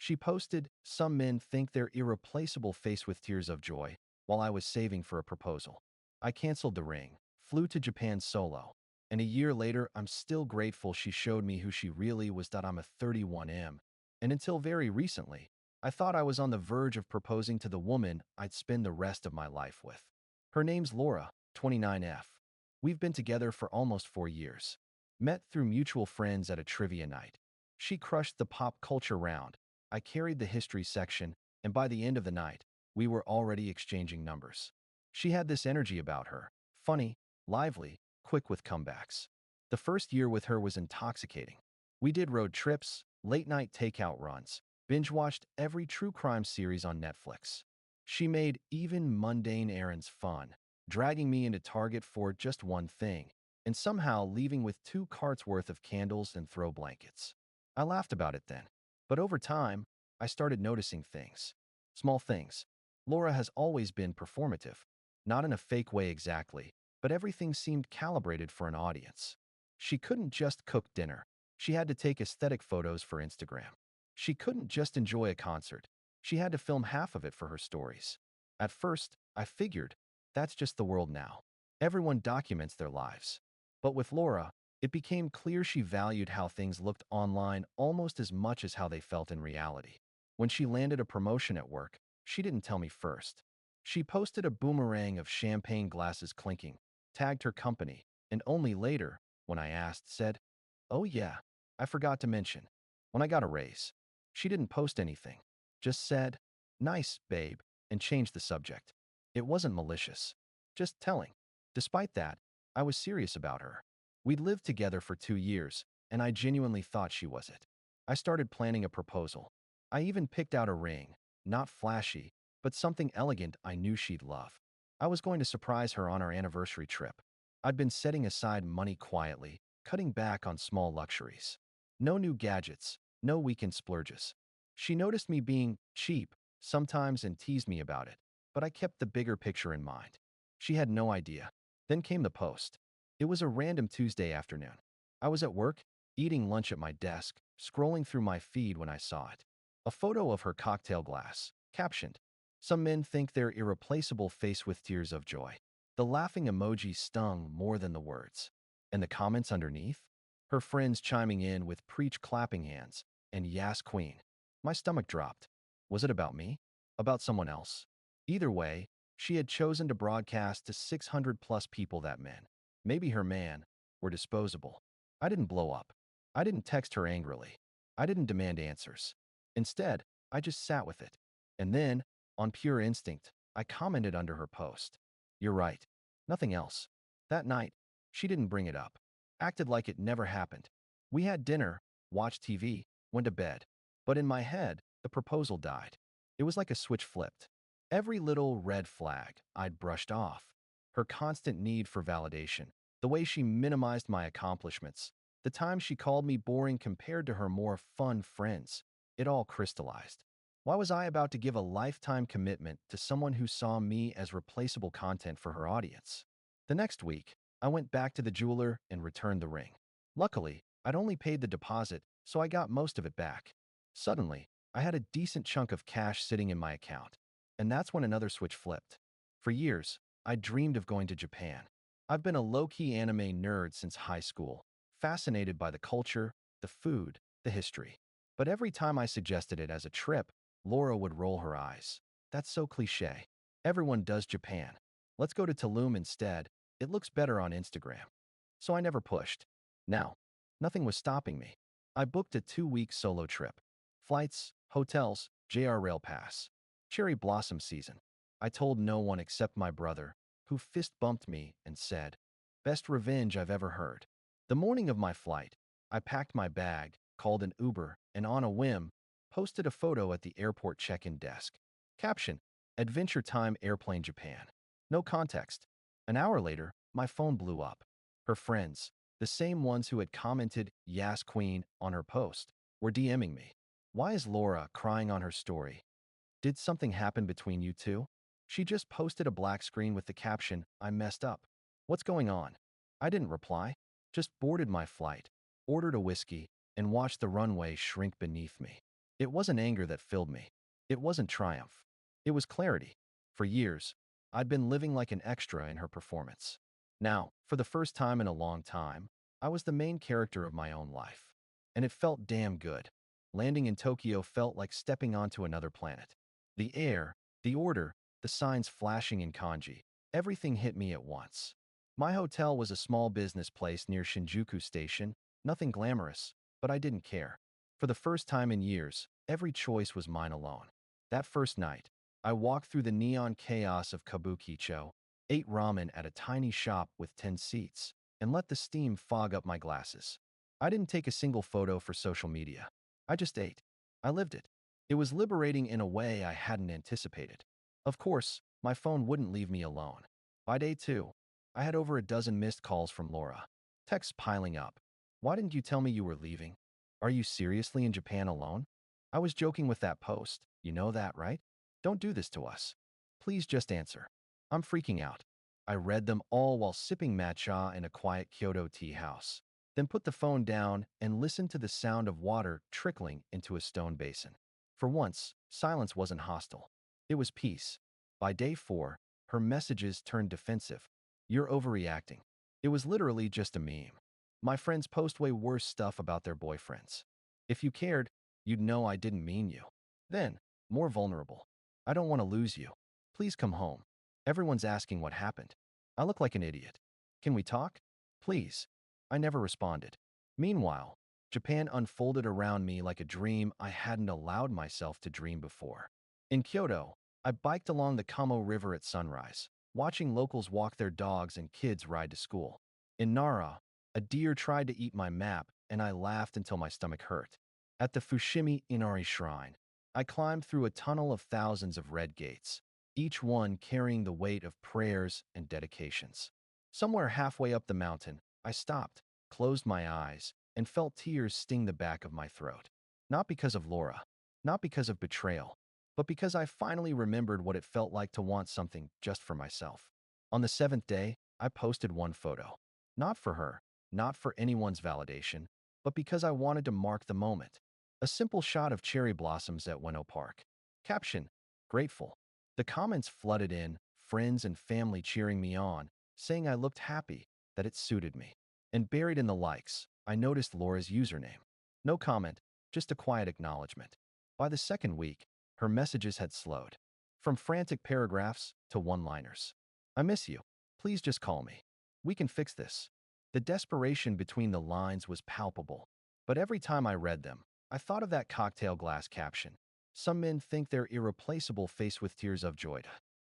She posted, "Some men think they're irreplaceable," face with tears of joy, while I was saving for a proposal. I canceled the ring, flew to Japan solo, and a year later, I'm still grateful she showed me who she really was. I'm a 31M, and until very recently, I thought I was on the verge of proposing to the woman I'd spend the rest of my life with. Her name's Laura, 29F. We've been together for almost 4 years. Met through mutual friends at a trivia night. She crushed the pop culture round. I carried the history section, and by the end of the night, we were already exchanging numbers. She had this energy about her, funny, lively, quick with comebacks. The first year with her was intoxicating. We did road trips, late-night takeout runs, binge-watched every true crime series on Netflix. She made even mundane errands fun, dragging me into Target for just one thing, and somehow leaving with 2 carts worth of candles and throw blankets. I laughed about it then. But over time, I started noticing things. Small things. Laura has always been performative. Not in a fake way exactly, but everything seemed calibrated for an audience. She couldn't just cook dinner. She had to take aesthetic photos for Instagram. She couldn't just enjoy a concert. She had to film half of it for her stories. At first, I figured, that's just the world now. Everyone documents their lives. But with Laura, it became clear she valued how things looked online almost as much as how they felt in reality. When she landed a promotion at work, she didn't tell me first. She posted a boomerang of champagne glasses clinking, tagged her company, and only later, when I asked, said, "Oh yeah, I forgot to mention. When I got a raise." She didn't post anything, just said, "Nice, babe," and changed the subject. It wasn't malicious, just telling. Despite that, I was serious about her. We'd lived together for 2 years, and I genuinely thought she was it. I started planning a proposal. I even picked out a ring, not flashy, but something elegant I knew she'd love. I was going to surprise her on our anniversary trip. I'd been setting aside money quietly, cutting back on small luxuries. No new gadgets, no weekend splurges. She noticed me being cheap sometimes and teased me about it, but I kept the bigger picture in mind. She had no idea. Then came the post. It was a random Tuesday afternoon. I was at work, eating lunch at my desk, scrolling through my feed when I saw it. A photo of her cocktail glass, captioned, "Some men think they're irreplaceable," face with tears of joy. The laughing emoji stung more than the words. And the comments underneath? Her friends chiming in with preach clapping hands, and "Yas queen." My stomach dropped. Was it about me? About someone else? Either way, she had chosen to broadcast to 600 plus people that men, maybe her man, were disposable. I didn't blow up. I didn't text her angrily. I didn't demand answers. Instead, I just sat with it. And then, on pure instinct, I commented under her post. "You're right. Nothing else." That night, she didn't bring it up. Acted like it never happened. We had dinner, watched TV, went to bed. But in my head, the proposal died. It was like a switch flipped. Every little red flag I'd brushed off. Her constant need for validation, the way she minimized my accomplishments, the time she called me boring compared to her more fun friends, it all crystallized. Why was I about to give a lifetime commitment to someone who saw me as replaceable content for her audience? The next week, I went back to the jeweler and returned the ring. Luckily, I'd only paid the deposit, so I got most of it back. Suddenly, I had a decent chunk of cash sitting in my account. And that's when another switch flipped. For years, I dreamed of going to Japan. I've been a low-key anime nerd since high school, fascinated by the culture, the food, the history. But every time I suggested it as a trip, Laura would roll her eyes. "That's so cliché. Everyone does Japan. Let's go to Tulum instead. It looks better on Instagram." So I never pushed. Now, nothing was stopping me. I booked a 2-week solo trip. Flights, hotels, JR Rail Pass. Cherry blossom season. I told no one except my brother, who fist bumped me and said, "Best revenge I've ever heard." The morning of my flight, I packed my bag, called an Uber, and on a whim, posted a photo at the airport check-in desk. Caption, "Adventure Time Airplane Japan." No context. An hour later, my phone blew up. Her friends, the same ones who had commented "Yas Queen" on her post, were DMing me. "Why is Laura crying on her story? Did something happen between you two?" She just posted a black screen with the caption, "I messed up. What's going on?" I didn't reply, just boarded my flight, ordered a whiskey, and watched the runway shrink beneath me. It wasn't anger that filled me. It wasn't triumph. It was clarity. For years, I'd been living like an extra in her performance. Now, for the first time in a long time, I was the main character of my own life. And it felt damn good. Landing in Tokyo felt like stepping onto another planet. The air, the order, the signs flashing in kanji, everything hit me at once. My hotel was a small business place near Shinjuku Station, nothing glamorous, but I didn't care. For the first time in years, every choice was mine alone. That first night, I walked through the neon chaos of Kabukicho, ate ramen at a tiny shop with 10 seats, and let the steam fog up my glasses. I didn't take a single photo for social media. I just ate. I lived it. It was liberating in a way I hadn't anticipated. Of course, my phone wouldn't leave me alone. By day 2, I had over a dozen missed calls from Laura. Texts piling up. Why didn't you tell me you were leaving? Are you seriously in Japan alone? I was joking with that post. You know that, right? Don't do this to us. Please just answer. I'm freaking out. I read them all while sipping matcha in a quiet Kyoto tea house, then put the phone down and listened to the sound of water trickling into a stone basin. For once, silence wasn't hostile. It was peace. By day 4, her messages turned defensive. You're overreacting. It was literally just a meme. My friends post way worse stuff about their boyfriends. If you cared, you'd know I didn't mean you. Then, more vulnerable. I don't want to lose you. Please come home. Everyone's asking what happened. I look like an idiot. Can we talk? Please. I never responded. Meanwhile, Japan unfolded around me like a dream I hadn't allowed myself to dream before. In Kyoto, I biked along the Kamo River at sunrise, watching locals walk their dogs and kids ride to school. In Nara, a deer tried to eat my map, and I laughed until my stomach hurt. At the Fushimi Inari Shrine, I climbed through a tunnel of thousands of red gates, each one carrying the weight of prayers and dedications. Somewhere halfway up the mountain, I stopped, closed my eyes, and felt tears sting the back of my throat. Not because of Laura, not because of betrayal, but because I finally remembered what it felt like to want something just for myself. On the 7th day, I posted one photo. Not for her, not for anyone's validation, but because I wanted to mark the moment. A simple shot of cherry blossoms at Ueno Park. Caption: grateful. The comments flooded in, friends and family cheering me on, saying I looked happy, that it suited me. And buried in the likes, I noticed Laura's username. No comment, just a quiet acknowledgement. By the second week, her messages had slowed. From frantic paragraphs to one-liners. I miss you. Please just call me. We can fix this. The desperation between the lines was palpable. But every time I read them, I thought of that cocktail glass caption. Some men think they're irreplaceable faced with tears of joy.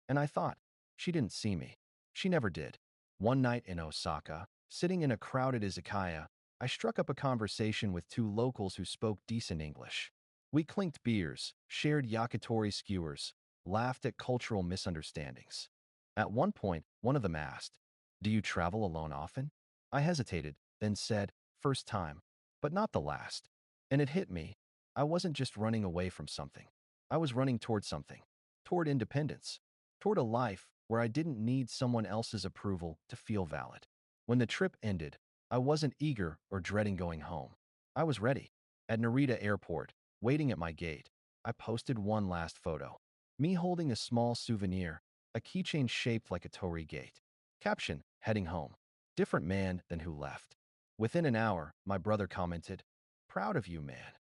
And I thought, she didn't see me. She never did. One night in Osaka, sitting in a crowded izakaya, I struck up a conversation with two locals who spoke decent English. We clinked beers, shared yakitori skewers, laughed at cultural misunderstandings. At one point, one of them asked, "Do you travel alone often?" I hesitated, then said, "First time, but not the last." And it hit me. I wasn't just running away from something. I was running toward something. Toward independence. Toward a life where I didn't need someone else's approval to feel valid. When the trip ended, I wasn't eager or dreading going home. I was ready. At Narita Airport, waiting at my gate, I posted one last photo. Me holding a small souvenir, a keychain shaped like a torii gate. Caption: heading home. Different man than who left. Within an hour, my brother commented, "Proud of you, man."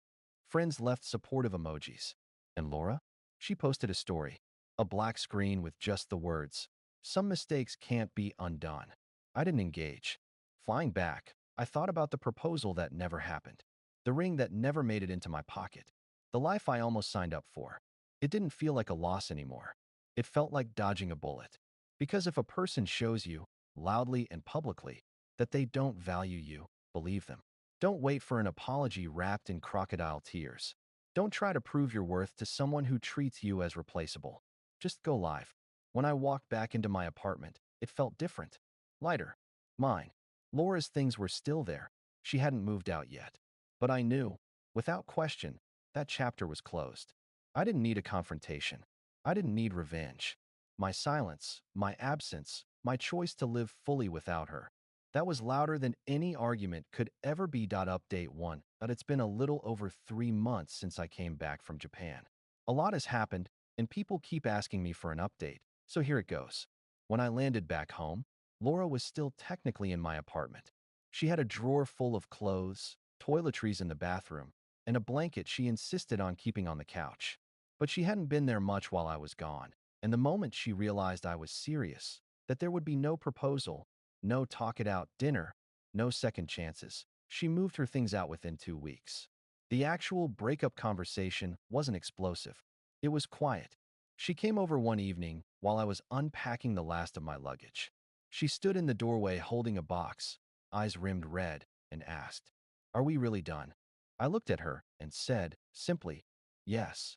Friends left supportive emojis. And Laura? She posted a story. A black screen with just the words, "Some mistakes can't be undone." I didn't engage. Flying back, I thought about the proposal that never happened. The ring that never made it into my pocket. The life I almost signed up for. It didn't feel like a loss anymore. It felt like dodging a bullet. Because if a person shows you, loudly and publicly, that they don't value you, believe them. Don't wait for an apology wrapped in crocodile tears. Don't try to prove your worth to someone who treats you as replaceable. Just go live. When I walked back into my apartment, it felt different. Lighter. Mine. Laura's things were still there. She hadn't moved out yet. But I knew, without question, that chapter was closed. I didn't need a confrontation. I didn't need revenge. My silence, my absence, my choice to live fully without her. That was louder than any argument could ever be. Update 1. But it's been a little over 3 months since I came back from Japan. A lot has happened, and people keep asking me for an update, so here it goes. When I landed back home, Laura was still technically in my apartment. She had a drawer full of clothes, toiletries in the bathroom, and a blanket she insisted on keeping on the couch. But she hadn't been there much while I was gone, and the moment she realized I was serious, that there would be no proposal, no talk-it-out dinner, no second chances, she moved her things out within 2 weeks. The actual breakup conversation wasn't explosive. It was quiet. She came over one evening while I was unpacking the last of my luggage. She stood in the doorway holding a box, eyes rimmed red, and asked, "Are we really done?" I looked at her and said, simply, "Yes."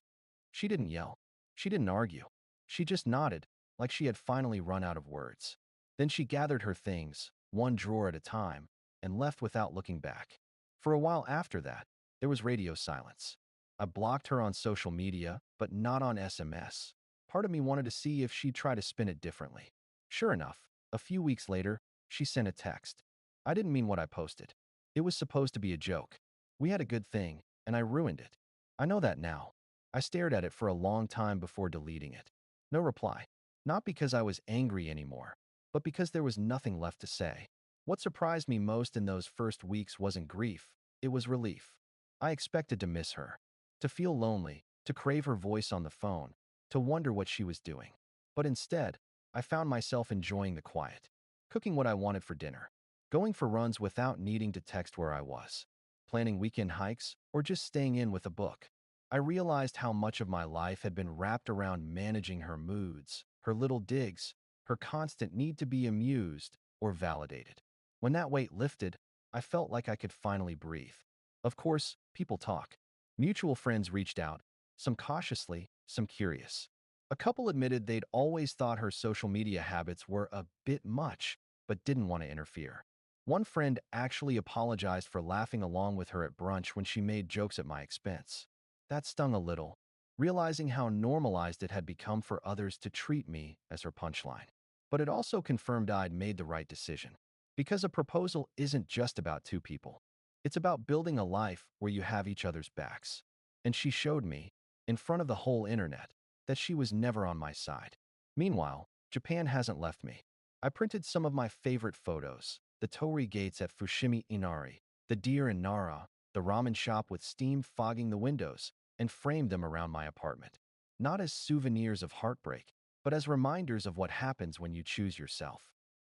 She didn't yell. She didn't argue. She just nodded, like she had finally run out of words. Then she gathered her things, one drawer at a time, and left without looking back. For a while after that, there was radio silence. I blocked her on social media, but not on SMS. Part of me wanted to see if she'd try to spin it differently. Sure enough, a few weeks later, she sent a text. I didn't mean what I posted. It was supposed to be a joke. We had a good thing, and I ruined it. I know that now. I stared at it for a long time before deleting it. No reply. Not because I was angry anymore, but because there was nothing left to say. What surprised me most in those first weeks wasn't grief, it was relief. I expected to miss her, to feel lonely, to crave her voice on the phone, to wonder what she was doing. But instead, I found myself enjoying the quiet, cooking what I wanted for dinner, going for runs without needing to text where I was, planning weekend hikes, or just staying in with a book. I realized how much of my life had been wrapped around managing her moods, her little digs, her constant need to be amused or validated. When that weight lifted, I felt like I could finally breathe. Of course, people talk. Mutual friends reached out, some cautiously, some curious. A couple admitted they'd always thought her social media habits were a bit much, but didn't want to interfere. One friend actually apologized for laughing along with her at brunch when she made jokes at my expense. That stung a little, realizing how normalized it had become for others to treat me as her punchline. But it also confirmed I'd made the right decision. Because a proposal isn't just about two people. It's about building a life where you have each other's backs. And she showed me, in front of the whole internet, that she was never on my side. Meanwhile, Japan hasn't left me. I printed some of my favorite photos, the torii gates at Fushimi Inari, the deer in Nara, the ramen shop with steam fogging the windows, and framed them around my apartment. Not as souvenirs of heartbreak, but as reminders of what happens when you choose yourself.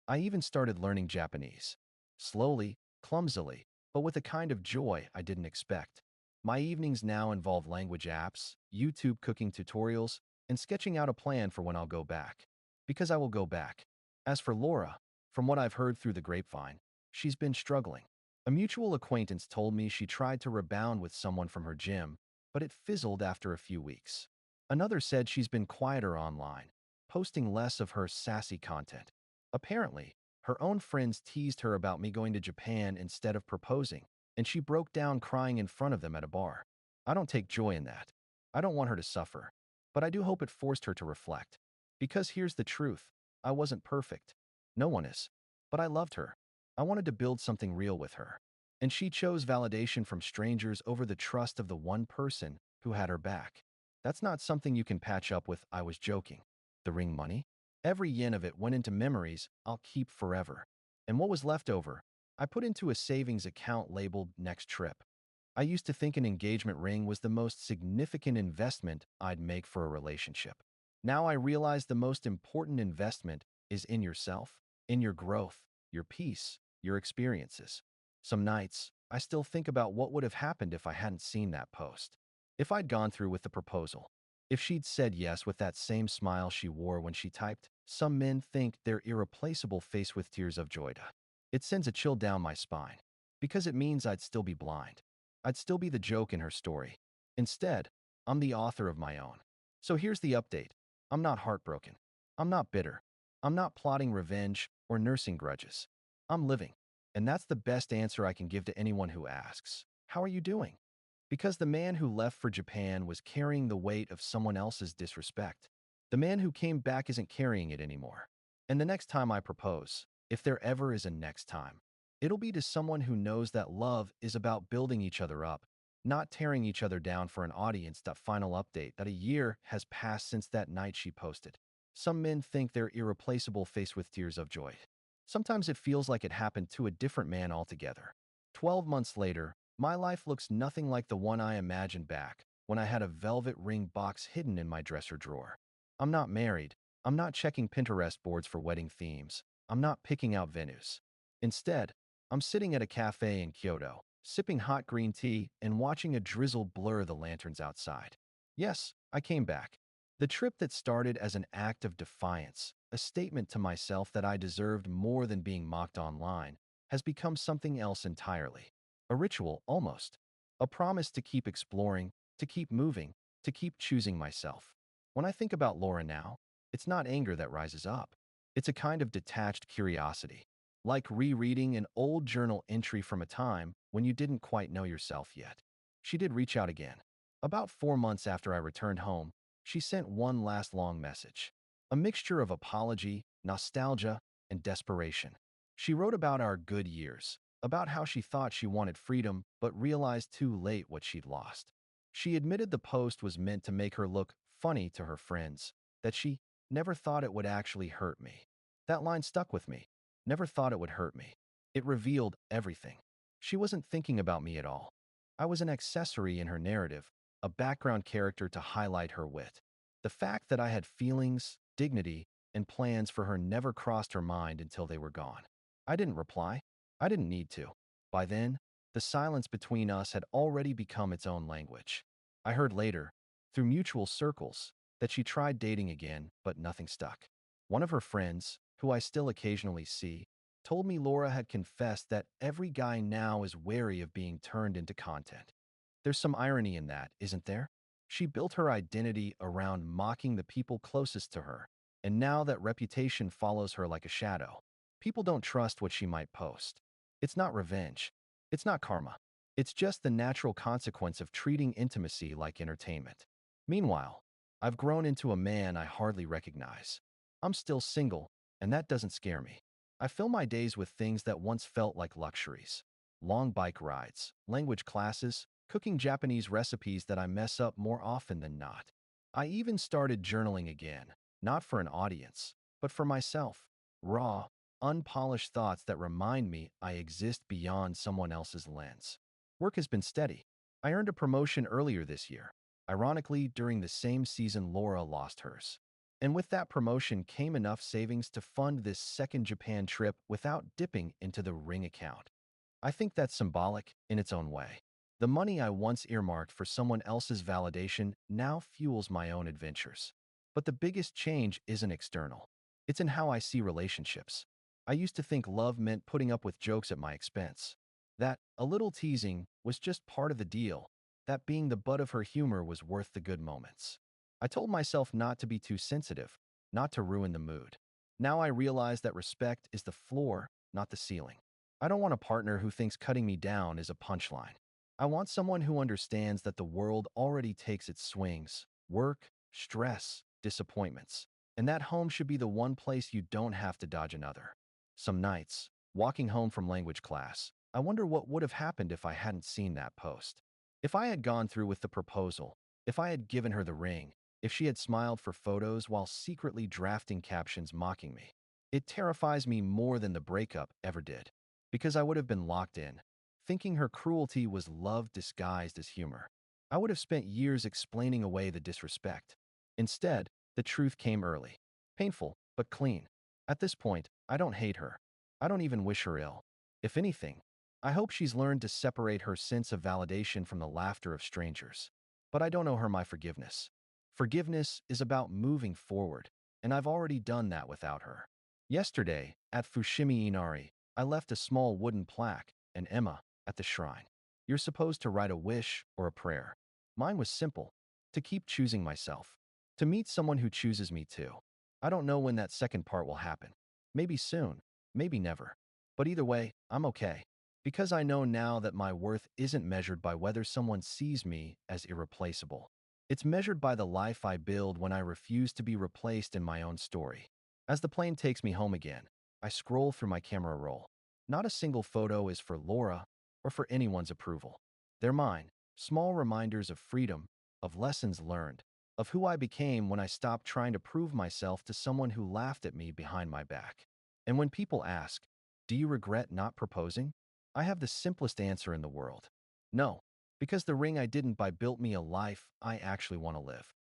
I even started learning Japanese. Slowly, clumsily, but with a kind of joy I didn't expect. My evenings now involve language apps, YouTube cooking tutorials, and sketching out a plan for when I'll go back. Because I will go back. As for Laura, from what I've heard through the grapevine, she's been struggling. A mutual acquaintance told me she tried to rebound with someone from her gym, but it fizzled after a few weeks. Another said she's been quieter online, posting less of her sassy content. Apparently, her own friends teased her about me going to Japan instead of proposing, and she broke down crying in front of them at a bar. I don't take joy in that. I don't want her to suffer, but I do hope it forced her to reflect. Because here's the truth, I wasn't perfect. No one is. But I loved her. I wanted to build something real with her. And she chose validation from strangers over the trust of the one person who had her back. That's not something you can patch up with "I was joking." The ring money? Every yen of it went into memories I'll keep forever. And what was left over, I put into a savings account labeled "Next Trip." I used to think an engagement ring was the most significant investment I'd make for a relationship. Now I realize the most important investment is in yourself, in your growth, your peace, your experiences. Some nights, I still think about what would have happened if I hadn't seen that post. If I'd gone through with the proposal. If she'd said yes with that same smile she wore when she typed. Some men think they're irreplaceable face with tears of joy. It sends a chill down my spine. Because it means I'd still be blind. I'd still be the joke in her story. Instead, I'm the author of my own. So here's the update. I'm not heartbroken. I'm not bitter. I'm not plotting revenge or nursing grudges. I'm living. And that's the best answer I can give to anyone who asks, "How are you doing?" Because the man who left for Japan was carrying the weight of someone else's disrespect. The man who came back isn't carrying it anymore. And the next time I propose, if there ever is a next time, it'll be to someone who knows that love is about building each other up, not tearing each other down for an audience. That final update that a year has passed since that night she posted. Some men think they're irreplaceable faced with tears of joy. Sometimes it feels like it happened to a different man altogether. 12 months later, my life looks nothing like the one I imagined back when I had a velvet ring box hidden in my dresser drawer. I'm not married. I'm not checking Pinterest boards for wedding themes. I'm not picking out venues. Instead, I'm sitting at a cafe in Kyoto, sipping hot green tea and watching a drizzle blur the lanterns outside. Yes, I came back. The trip that started as an act of defiance, a statement to myself that I deserved more than being mocked online, has become something else entirely. A ritual, almost. A promise to keep exploring, to keep moving, to keep choosing myself. When I think about Laura now, it's not anger that rises up. It's a kind of detached curiosity, like rereading an old journal entry from a time when you didn't quite know yourself yet. She did reach out again. About 4 months after I returned home, she sent one last long message. A mixture of apology, nostalgia, and desperation. She wrote about our good years, about how she thought she wanted freedom but realized too late what she'd lost. She admitted the post was meant to make her look funny to her friends, that she never thought it would actually hurt me. That line stuck with me. Never thought it would hurt me. It revealed everything. She wasn't thinking about me at all. I was an accessory in her narrative, a background character to highlight her wit. The fact that I had feelings, dignity, and plans for her never crossed her mind until they were gone. I didn't reply. I didn't need to. By then, the silence between us had already become its own language. I heard later, through mutual circles, that she tried dating again, but nothing stuck. One of her friends, who I still occasionally see, told me Laura had confessed that every guy now is wary of being turned into content. There's some irony in that, isn't there? She built her identity around mocking the people closest to her, and now that reputation follows her like a shadow. People don't trust what she might post. It's not revenge. It's not karma. It's just the natural consequence of treating intimacy like entertainment. Meanwhile, I've grown into a man I hardly recognize. I'm still single, and that doesn't scare me. I fill my days with things that once felt like luxuries. Long bike rides, language classes, cooking Japanese recipes that I mess up more often than not. I even started journaling again, not for an audience, but for myself. Raw, unpolished thoughts that remind me I exist beyond someone else's lens. Work has been steady. I earned a promotion earlier this year. Ironically, during the same season Laura lost hers. And with that promotion came enough savings to fund this second Japan trip without dipping into the Ring account. I think that's symbolic in its own way. The money I once earmarked for someone else's validation now fuels my own adventures. But the biggest change isn't external. It's in how I see relationships. I used to think love meant putting up with jokes at my expense. That a little teasing was just part of the deal. That being the butt of her humor was worth the good moments. I told myself not to be too sensitive, not to ruin the mood. Now I realize that respect is the floor, not the ceiling. I don't want a partner who thinks cutting me down is a punchline. I want someone who understands that the world already takes its swings, work, stress, disappointments, and that home should be the one place you don't have to dodge another. Some nights, walking home from language class, I wonder what would have happened if I hadn't seen that post. If I had gone through with the proposal, if I had given her the ring, if she had smiled for photos while secretly drafting captions mocking me. It terrifies me more than the breakup ever did, because I would have been locked in, thinking her cruelty was love disguised as humor. I would have spent years explaining away the disrespect. Instead, the truth came early. Painful, but clean. At this point, I don't hate her. I don't even wish her ill. If anything, I hope she's learned to separate her sense of validation from the laughter of strangers. But I don't owe her my forgiveness. Forgiveness is about moving forward, and I've already done that without her. Yesterday, at Fushimi Inari, I left a small wooden plaque, and Emma, at the shrine. You're supposed to write a wish or a prayer. Mine was simple, to keep choosing myself, to meet someone who chooses me too. I don't know when that second part will happen. Maybe soon, maybe never. But either way, I'm okay. Because I know now that my worth isn't measured by whether someone sees me as irreplaceable. It's measured by the life I build when I refuse to be replaced in my own story. As the plane takes me home again, I scroll through my camera roll. Not a single photo is for Laura or for anyone's approval. They're mine, small reminders of freedom, of lessons learned, of who I became when I stopped trying to prove myself to someone who laughed at me behind my back. And when people ask, do you regret not proposing? I have the simplest answer in the world. No, because the ring I didn't buy built me a life I actually want to live.